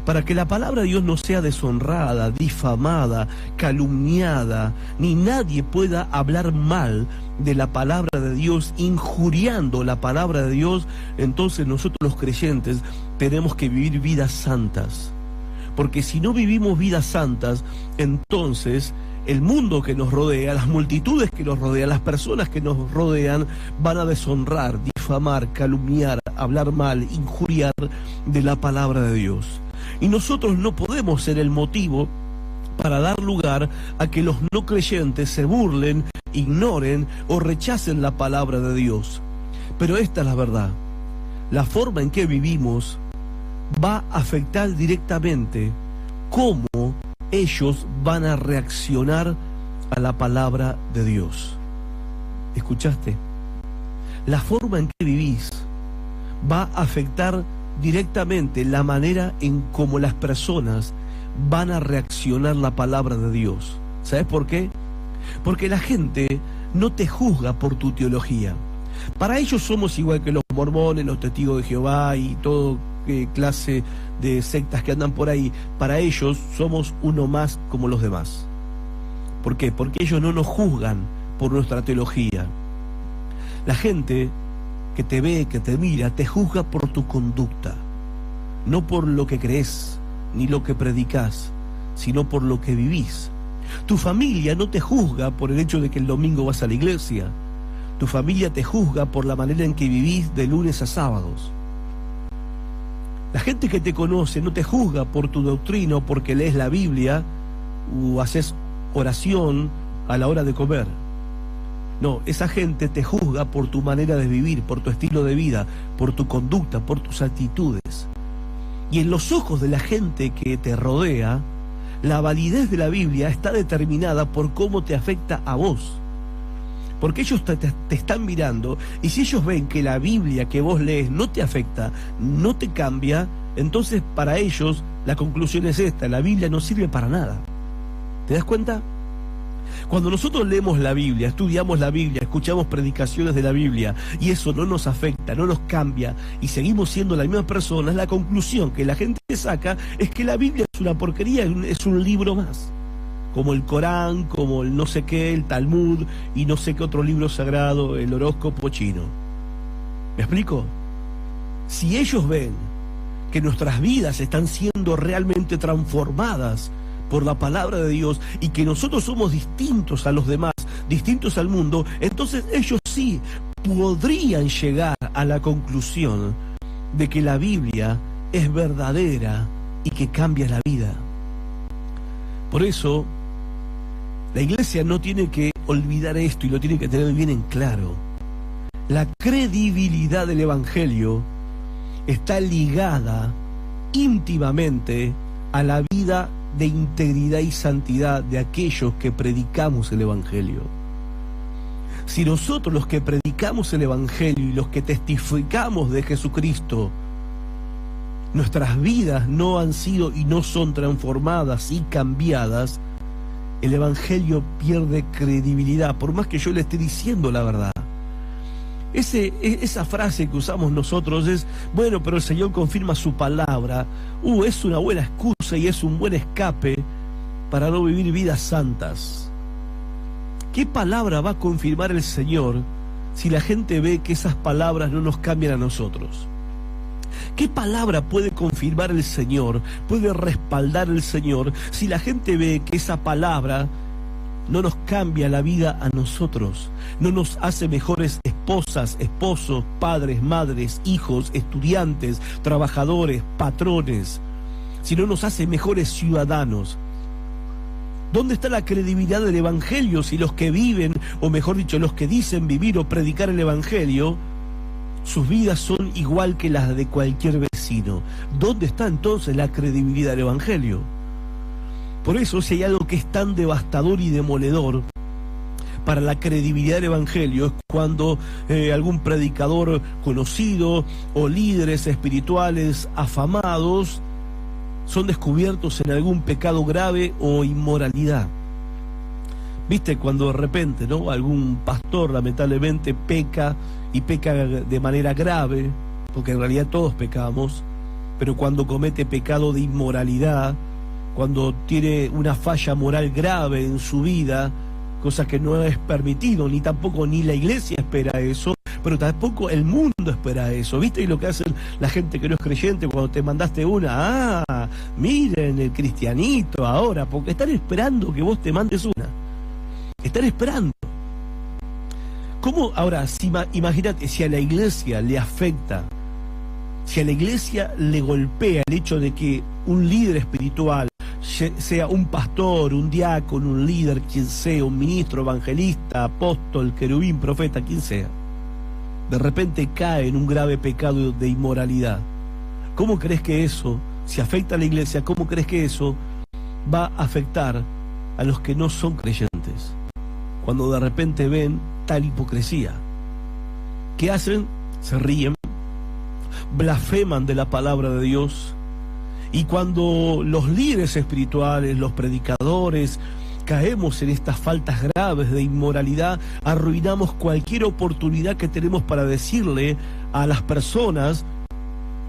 Para que la palabra de Dios no sea deshonrada, difamada, calumniada, ni nadie pueda hablar mal de la palabra de Dios, injuriando la palabra de Dios, entonces nosotros los creyentes tenemos que vivir vidas santas. Porque si no vivimos vidas santas, entonces el mundo que nos rodea, las multitudes que nos rodean, las personas que nos rodean, van a deshonrar, difamar, calumniar, hablar mal, injuriar de la palabra de Dios. Y nosotros no podemos ser el motivo para dar lugar a que los no creyentes se burlen, ignoren o rechacen la palabra de Dios. Pero esta es la verdad. La forma en que vivimos va a afectar directamente cómo ellos van a reaccionar a la palabra de Dios. ¿Escuchaste? La forma en que vivís va a afectar directamente la manera en cómo las personas van a reaccionar la palabra de Dios. ¿Sabes por qué? Porque la gente no te juzga por tu teología. Para ellos somos igual que los mormones, los testigos de Jehová y todo clase de sectas que andan por ahí. Para ellos somos uno más como los demás. ¿Por qué? Porque ellos no nos juzgan por nuestra teología. La gente que te ve, que te mira, te juzga por tu conducta, no por lo que crees, ni lo que predicas, sino por lo que vivís. Tu familia no te juzga por el hecho de que el domingo vas a la iglesia. Tu familia te juzga por la manera en que vivís de lunes a sábados. La gente que te conoce no te juzga por tu doctrina o porque lees la Biblia o haces oración a la hora de comer. No, esa gente te juzga por tu manera de vivir, por tu estilo de vida, por tu conducta, por tus actitudes. Y en los ojos de la gente que te rodea, la validez de la Biblia está determinada por cómo te afecta a vos. Porque ellos te están mirando, y si ellos ven que la Biblia que vos lees no te afecta, no te cambia, entonces para ellos la conclusión es esta: la Biblia no sirve para nada. ¿Te das cuenta? Cuando nosotros leemos la Biblia, estudiamos la Biblia, escuchamos predicaciones de la Biblia y eso no nos afecta, no nos cambia y seguimos siendo las mismas personas, la conclusión que la gente saca es que la Biblia es una porquería, es un libro más. Como el Corán, como el no sé qué, el Talmud y no sé qué otro libro sagrado, el horóscopo chino. ¿Me explico? Si ellos ven que nuestras vidas están siendo realmente transformadas por la palabra de Dios y que nosotros somos distintos a los demás, distintos al mundo, entonces ellos sí podrían llegar a la conclusión de que la Biblia es verdadera y que cambia la vida. Por eso, la iglesia no tiene que olvidar esto y lo tiene que tener bien en claro. La credibilidad del Evangelio está ligada íntimamente a la vida de integridad y santidad de aquellos que predicamos el Evangelio. Si nosotros, los que predicamos el Evangelio y los que testificamos de Jesucristo, nuestras vidas no han sido y no son transformadas y cambiadas, el Evangelio pierde credibilidad, por más que yo le esté diciendo la verdad. Esa frase que usamos nosotros es, bueno, pero el Señor confirma su palabra. Es una buena excusa y es un buen escape para no vivir vidas santas. ¿Qué palabra va a confirmar el Señor si la gente ve que esas palabras no nos cambian a nosotros? ¿Qué palabra puede confirmar el Señor, puede respaldar el Señor si la gente ve que esa palabra no nos cambia la vida a nosotros, no nos hace mejores esposas, esposos, padres, madres, hijos, estudiantes, trabajadores, patrones, sino nos hace mejores ciudadanos? ¿Dónde está la credibilidad del Evangelio si los que viven, o mejor dicho, los que dicen vivir o predicar el Evangelio, sus vidas son igual que las de cualquier vecino? ¿Dónde está entonces la credibilidad del Evangelio? Por eso, si hay algo que es tan devastador y demoledor para para la credibilidad del Evangelio es cuando algún predicador conocido o líderes espirituales afamados son descubiertos en algún pecado grave o inmoralidad. ¿Viste? Cuando de repente, ¿no?, algún pastor lamentablemente peca y peca de manera grave, porque en realidad todos pecamos, pero cuando comete pecado de inmoralidad, cuando tiene una falla moral grave en su vida, cosa que no es permitido, ni tampoco ni la iglesia espera eso, pero tampoco el mundo espera eso. ¿Viste? Y lo que hacen la gente que no es creyente cuando te mandaste una, miren el cristianito ahora, porque están esperando que vos te mandes una. Están esperando. ¿Cómo? Ahora, imagínate, si a la iglesia le afecta, si a la iglesia le golpea el hecho de que un líder espiritual, sea un pastor, un diácono, un líder, quien sea, un ministro, evangelista, apóstol, querubín, profeta, quien sea, de repente cae en un grave pecado de inmoralidad, ¿cómo crees que eso, si afecta a la iglesia, cómo crees que eso va a afectar a los que no son creyentes? Cuando de repente ven tal hipocresía, ¿qué hacen? Se ríen, blasfeman de la palabra de Dios. Y cuando los líderes espirituales, los predicadores, caemos en estas faltas graves de inmoralidad, arruinamos cualquier oportunidad que tenemos para decirle a las personas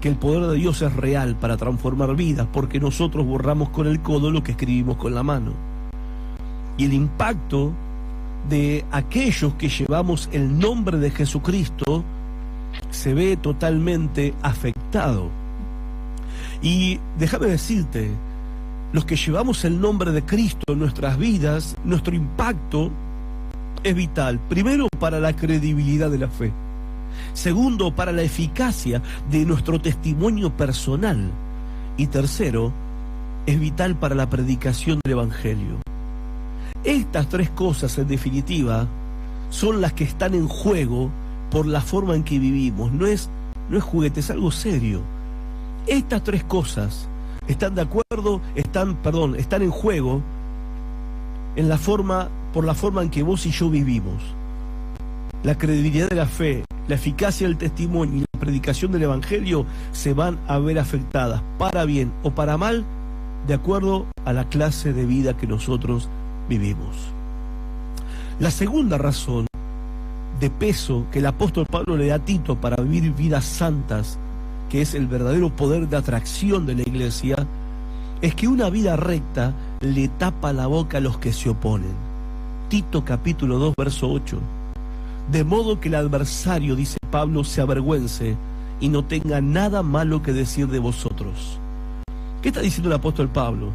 que el poder de Dios es real para transformar vidas, porque nosotros borramos con el codo lo que escribimos con la mano. Y el impacto de aquellos que llevamos el nombre de Jesucristo se ve totalmente afectado. Y déjame decirte, los que llevamos el nombre de Cristo en nuestras vidas, nuestro impacto es vital. Primero, para la credibilidad de la fe. Segundo, para la eficacia de nuestro testimonio personal. Y tercero, es vital para la predicación del Evangelio. Estas tres cosas, en definitiva, son las que están en juego por la forma en que vivimos. No es juguete, es algo serio. Estas tres cosas están en juego por la forma en que vos y yo vivimos. La credibilidad de la fe, la eficacia del testimonio y la predicación del Evangelio se van a ver afectadas, para bien o para mal, de acuerdo a la clase de vida que nosotros vivimos. La segunda razón de peso que el apóstol Pablo le da a Tito para vivir vidas santas, que es el verdadero poder de atracción de la iglesia, es que una vida recta le tapa la boca a los que se oponen. Tito capítulo 2, verso 8. De modo que el adversario, dice Pablo, se avergüence y no tenga nada malo que decir de vosotros. ¿Qué está diciendo el apóstol Pablo?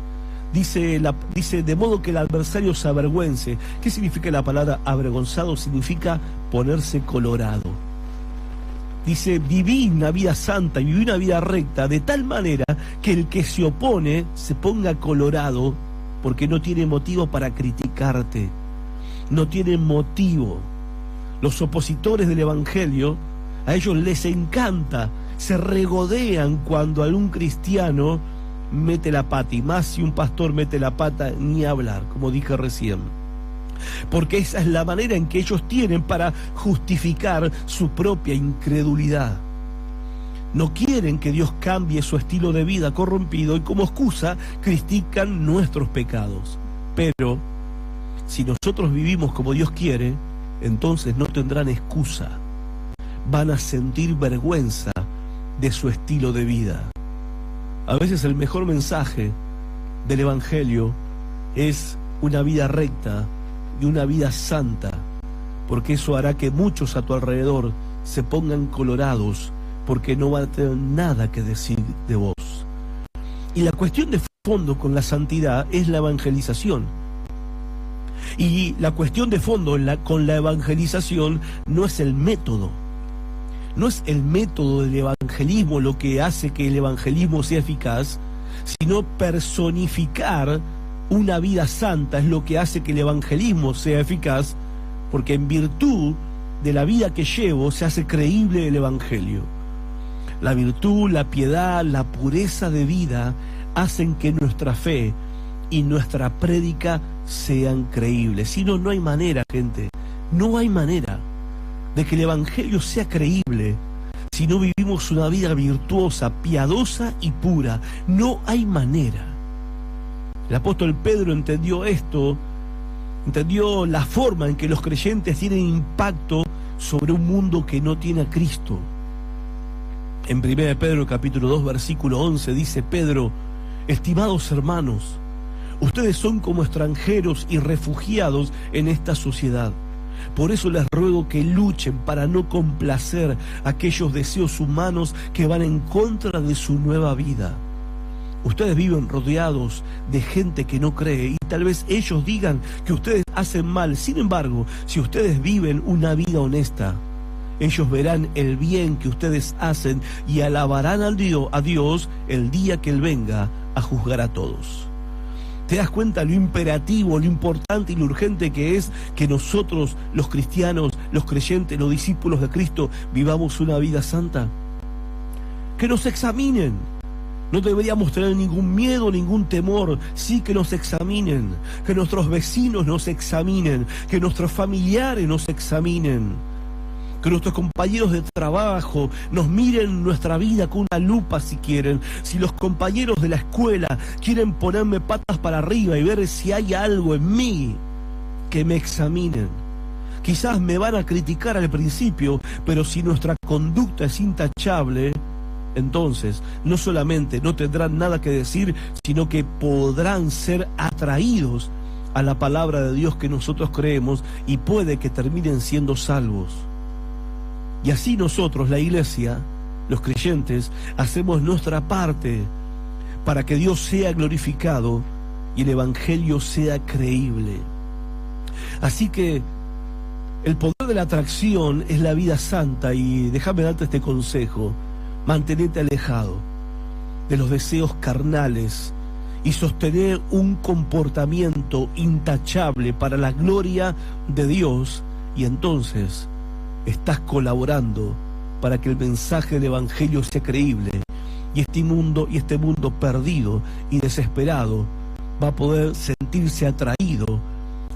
Dice, de modo que el adversario se avergüence. ¿Qué significa la palabra avergonzado? Significa ponerse colorado. Dice, viví una vida santa y viví una vida recta de tal manera que el que se opone se ponga colorado, porque no tiene motivo para criticarte. No tiene motivo. Los opositores del Evangelio, a ellos les encanta, se regodean cuando algún cristiano mete la pata, y más si un pastor mete la pata, ni hablar, como dije recién. Porque esa es la manera en que ellos tienen para justificar su propia incredulidad. No quieren que Dios cambie su estilo de vida corrompido y como excusa critican nuestros pecados. Pero si nosotros vivimos como Dios quiere, entonces no tendrán excusa. Van a sentir vergüenza de su estilo de vida. A veces el mejor mensaje del Evangelio es una vida recta y una vida santa, porque eso hará que muchos a tu alrededor se pongan colorados, porque no van a tener nada que decir de vos. Y la cuestión de fondo con la santidad es la evangelización. Y la cuestión de fondo con la evangelización no es el método. No es el método del evangelismo lo que hace que el evangelismo sea eficaz, sino personificar una vida santa es lo que hace que el evangelismo sea eficaz, porque en virtud de la vida que llevo se hace creíble el evangelio. La virtud, la piedad, la pureza de vida hacen que nuestra fe y nuestra prédica sean creíbles. Si no, no hay manera, gente, No hay manera de que el Evangelio sea creíble si no vivimos una vida virtuosa, piadosa y pura. No hay manera. El apóstol Pedro entendió esto, entendió la forma en que los creyentes tienen impacto sobre un mundo que no tiene a Cristo. En 1 Pedro capítulo 2 versículo 11 dice Pedro: estimados hermanos, ustedes son como extranjeros y refugiados en esta sociedad. Por eso les ruego que luchen para no complacer aquellos deseos humanos que van en contra de su nueva vida. Ustedes viven rodeados de gente que no cree y tal vez ellos digan que ustedes hacen mal. Sin embargo, si ustedes viven una vida honesta, ellos verán el bien que ustedes hacen y alabarán a Dios el día que Él venga a juzgar a todos. ¿Te das cuenta lo imperativo, lo importante y lo urgente que es que nosotros, los cristianos, los creyentes, los discípulos de Cristo, vivamos una vida santa? Que nos examinen. No deberíamos tener ningún miedo, ningún temor. Sí, que nos examinen. Que nuestros vecinos nos examinen. Que nuestros familiares nos examinen. Que nuestros compañeros de trabajo nos miren nuestra vida con una lupa si quieren. Si los compañeros de la escuela quieren ponerme patas para arriba y ver si hay algo en mí, que me examinen. Quizás me van a criticar al principio, pero si nuestra conducta es intachable, entonces no solamente no tendrán nada que decir, sino que podrán ser atraídos a la palabra de Dios que nosotros creemos y puede que terminen siendo salvos. Y así nosotros, la iglesia, los creyentes, hacemos nuestra parte para que Dios sea glorificado y el Evangelio sea creíble. Así que el poder de la atracción es la vida santa y déjame darte este consejo: mantenete alejado de los deseos carnales y sostener un comportamiento intachable para la gloria de Dios, y entonces estás colaborando para que el mensaje del Evangelio sea creíble y este mundo perdido y desesperado va a poder sentirse atraído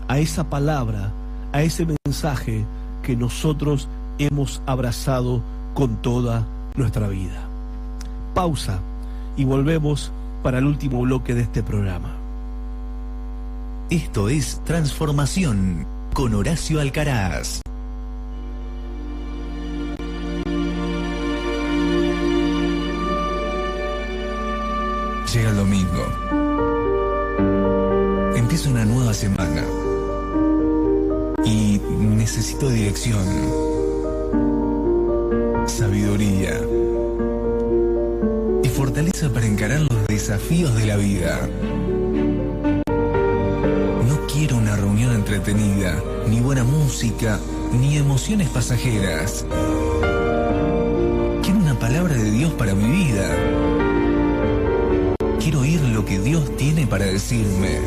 a esa palabra, a ese mensaje que nosotros hemos abrazado con toda nuestra vida. Pausa y volvemos para el último bloque de este programa. Esto es Transformación con Horacio Alcaraz. Llega el domingo. Empieza una nueva semana. Y necesito dirección, sabiduría y fortaleza para encarar los desafíos de la vida. No quiero una reunión entretenida, ni buena música, ni emociones pasajeras. Quiero una palabra de Dios para mi vida. Quiero oír lo que Dios tiene para decirme.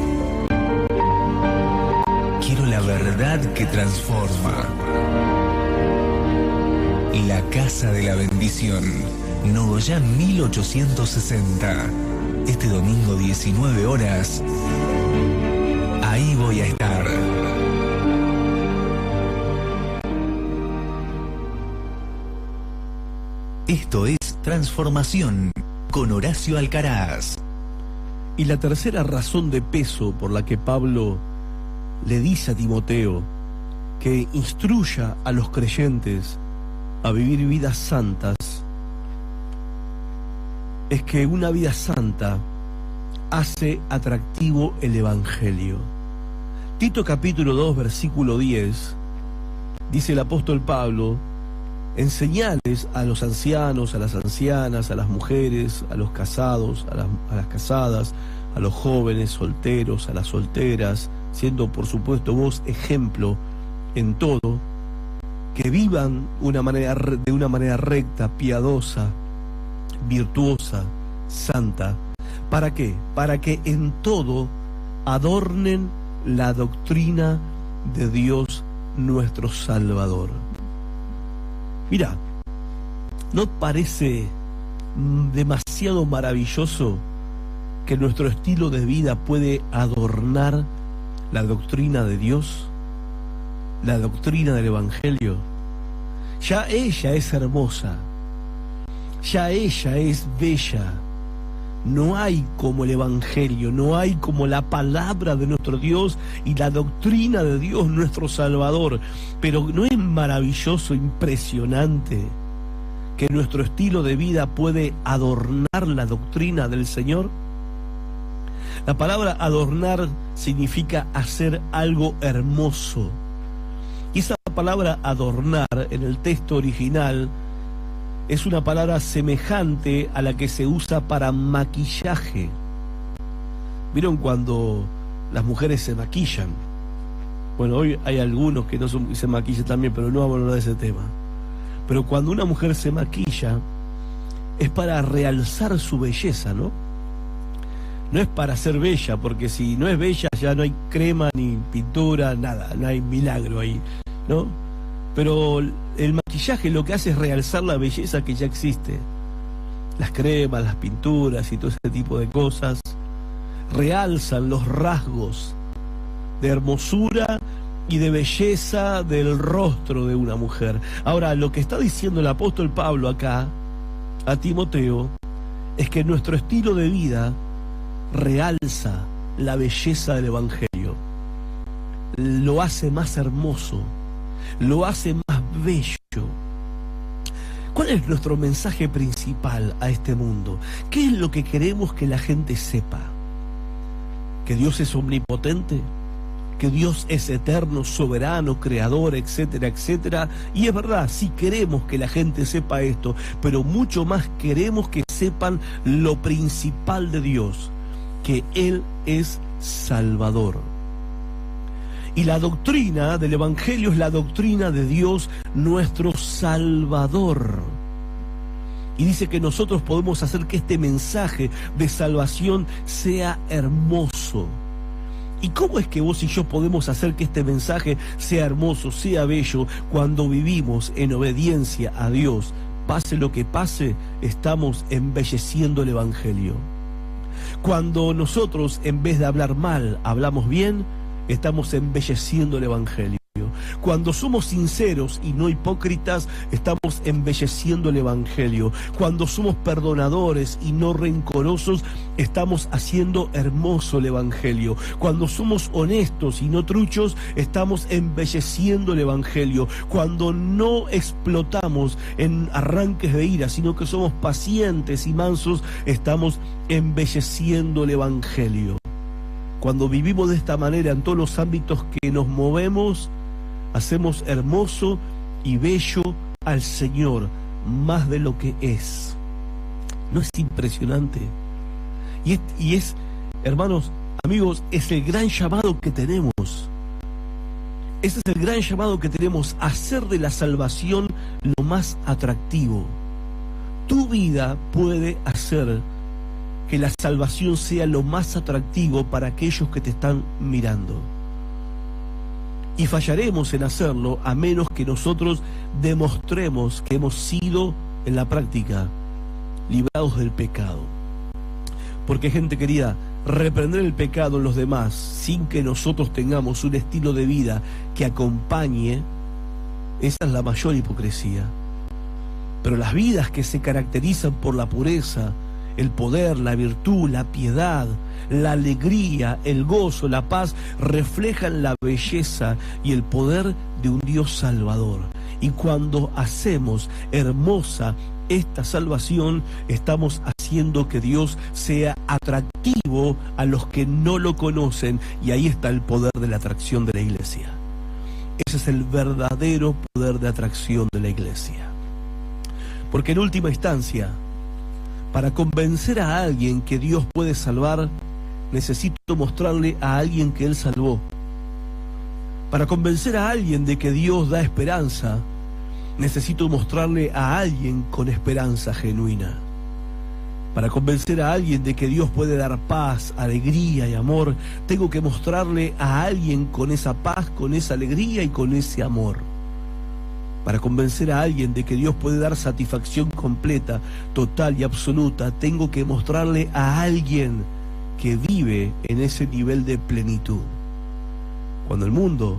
Quiero la verdad que transforma. La Casa de la Bendición, Nogoyá 1860. Este domingo 19 horas. Ahí voy a estar. Esto es Transformación con Horacio Alcaraz. Y la tercera razón de peso por la que Pablo le dice a Timoteo que instruya a los creyentes a vivir vidas santas es que una vida santa hace atractivo el Evangelio. Tito capítulo 2 versículo 10 dice el apóstol Pablo: enseñales a los ancianos, a las ancianas, a las mujeres, a los casados, a las casadas, a los jóvenes, solteros, a las solteras, siendo por supuesto vos ejemplo en todo, que vivan de una manera recta, piadosa, virtuosa, santa. ¿Para qué? Para que en todo adornen la doctrina de Dios nuestro Salvador. Mira, ¿no parece demasiado maravilloso que nuestro estilo de vida puede adornar la doctrina de Dios? la doctrina del Evangelio, ya ella es hermosa, ya ella es bella. No hay como el Evangelio, no hay como la palabra de nuestro Dios y la doctrina de Dios nuestro Salvador. Pero ¿no es maravilloso, impresionante, que nuestro estilo de vida puede adornar la doctrina del Señor? La palabra adornar significa hacer algo hermoso. Y esa palabra adornar en el texto original es una palabra semejante a la que se usa para maquillaje. ¿Vieron cuando las mujeres se maquillan? Bueno, hoy hay algunos que no se maquillan también, pero no vamos a hablar de ese tema. Pero cuando una mujer se maquilla, es para realzar su belleza, ¿no? No es para ser bella, porque si no es bella ya no hay crema ni pintura, nada, no hay milagro ahí, ¿no? Pero el maquillaje lo que hace es realzar la belleza que ya existe. Las cremas, las pinturas y todo ese tipo de cosas realzan los rasgos de hermosura y de belleza del rostro de una mujer. Ahora, lo que está diciendo el apóstol Pablo acá a Timoteo es que nuestro estilo de vida realza la belleza del Evangelio, lo hace más hermoso, lo hace más bello. ¿Cuál es nuestro mensaje principal a este mundo? ¿Qué es lo que queremos que la gente sepa? ¿Que Dios es omnipotente? ¿Que Dios es eterno, soberano, creador, etcétera, etcétera? Y es verdad, sí queremos que la gente sepa esto, pero mucho más queremos que sepan lo principal de Dios, que Él es Salvador. Y la doctrina del Evangelio es la doctrina de Dios, nuestro Salvador. Y dice que nosotros podemos hacer que este mensaje de salvación sea hermoso. ¿Y cómo es que vos y yo podemos hacer que este mensaje sea hermoso, sea bello, cuando vivimos en obediencia a Dios? Pase lo que pase, estamos embelleciendo el Evangelio. Cuando nosotros, en vez de hablar mal, hablamos bien, estamos embelleciendo el Evangelio. Cuando somos sinceros y no hipócritas, estamos embelleciendo el Evangelio. Cuando somos perdonadores y no rencorosos, estamos haciendo hermoso el Evangelio. Cuando somos honestos y no truchos, estamos embelleciendo el Evangelio. Cuando no explotamos en arranques de ira, sino que somos pacientes y mansos, estamos embelleciendo el Evangelio. Cuando vivimos de esta manera en todos los ámbitos que nos movemos, hacemos hermoso y bello al Señor, más de lo que es. ¿No es impresionante? Y es, hermanos, amigos, es el gran llamado que tenemos. Ese es el gran llamado que tenemos, hacer de la salvación lo más atractivo. Tu vida puede hacer que la salvación sea lo más atractivo para aquellos que te están mirando. Y fallaremos en hacerlo a menos que nosotros demostremos que hemos sido, en la práctica, librados del pecado. Porque, gente querida, reprender el pecado en los demás sin que nosotros tengamos un estilo de vida que acompañe, esa es la mayor hipocresía. Pero las vidas que se caracterizan por la pureza, el poder, la virtud, la piedad, la alegría, el gozo, la paz, reflejan la belleza y el poder de un Dios salvador. Y cuando hacemos hermosa esta salvación, estamos haciendo que Dios sea atractivo a los que no lo conocen, y ahí está el poder de la atracción de la iglesia. Ese es el verdadero poder de atracción de la iglesia. Porque en última instancia, para convencer a alguien que Dios puede salvar, necesito mostrarle a alguien que Él salvó. Para convencer a alguien de que Dios da esperanza, necesito mostrarle a alguien con esperanza genuina. Para convencer a alguien de que Dios puede dar paz, alegría y amor, tengo que mostrarle a alguien con esa paz, con esa alegría y con ese amor. Para convencer a alguien de que Dios puede dar satisfacción completa, total y absoluta, tengo que mostrarle a alguien que vive en ese nivel de plenitud. Cuando el mundo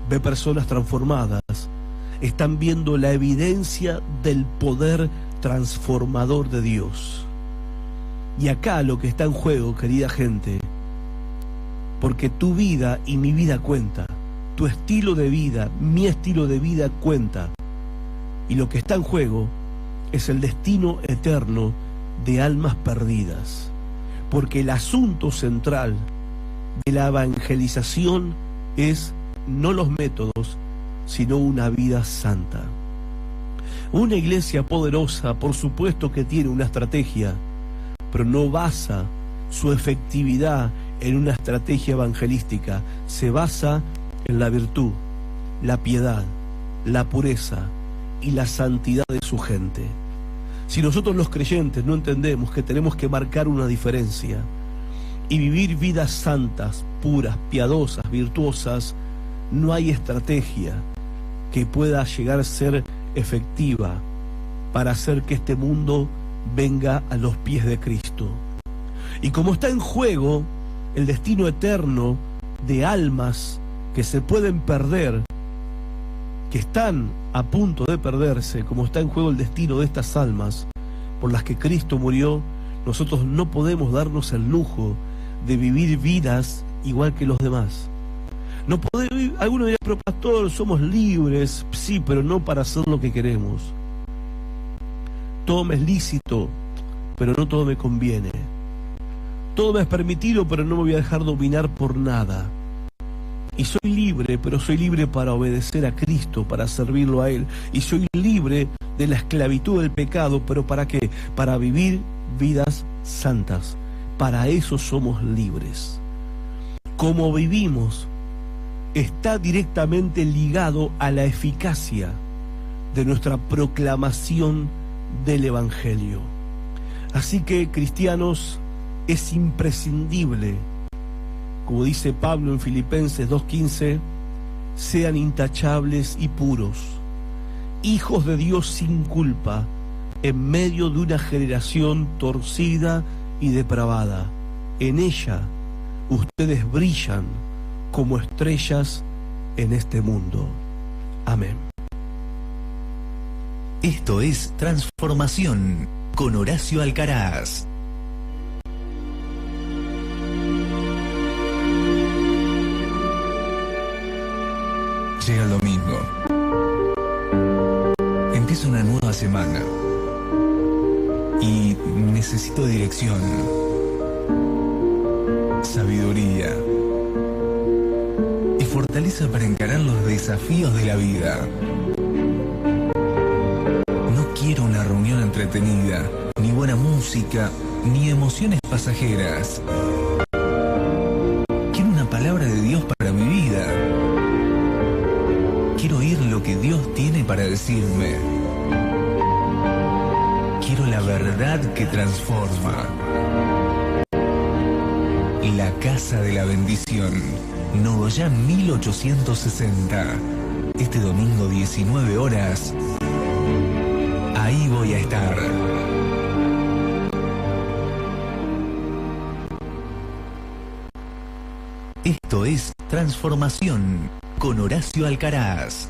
ve personas transformadas, están viendo la evidencia del poder transformador de Dios. Y acá lo que está en juego, querida gente, porque tu vida y mi vida cuenta, tu estilo de vida, mi estilo de vida cuenta, y lo que está en juego es el destino eterno de almas perdidas, porque el asunto central de la evangelización es no los métodos, sino una vida santa. Una iglesia poderosa, por supuesto que tiene una estrategia, pero no basa su efectividad en una estrategia evangelística, se basa en la virtud, la piedad, la pureza y la santidad de su gente. Si nosotros los creyentes no entendemos que tenemos que marcar una diferencia y vivir vidas santas, puras, piadosas, virtuosas, no hay estrategia que pueda llegar a ser efectiva para hacer que este mundo venga a los pies de Cristo. Y como está en juego el destino eterno de almas que se pueden perder, que están a punto de perderse, como está en juego el destino de estas almas por las que Cristo murió, nosotros no podemos darnos el lujo de vivir vidas igual que los demás. No podemos, algunos dirán, pero pastor, somos libres, sí, pero no para hacer lo que queremos. Todo me es lícito, pero no todo me conviene. Todo me es permitido, pero no me voy a dejar dominar por nada. Y soy libre, pero soy libre para obedecer a Cristo, para servirlo a Él. Y soy libre de la esclavitud del pecado, pero ¿para qué? Para vivir vidas santas. Para eso somos libres. Como vivimos está directamente ligado a la eficacia de nuestra proclamación del Evangelio. Así que, cristianos, es imprescindible, como dice Pablo en Filipenses 2:15, sean intachables y puros, hijos de Dios sin culpa, en medio de una generación torcida y depravada. En ella ustedes brillan como estrellas en este mundo. Amén. Esto es Transformación con Horacio Alcaraz. Llega el domingo. Empieza una nueva semana. Y necesito dirección, sabiduría y fortaleza para encarar los desafíos de la vida. No quiero una reunión entretenida, ni buena música, ni emociones pasajeras. Quiero una palabra de Dios para mi vida. Quiero oír lo que Dios tiene para decirme. Quiero la verdad que transforma. La Casa de la Bendición, Nogoyá 1860. Este domingo 19 horas. Ahí voy a estar. Esto es Transformación con Horacio Alcaraz.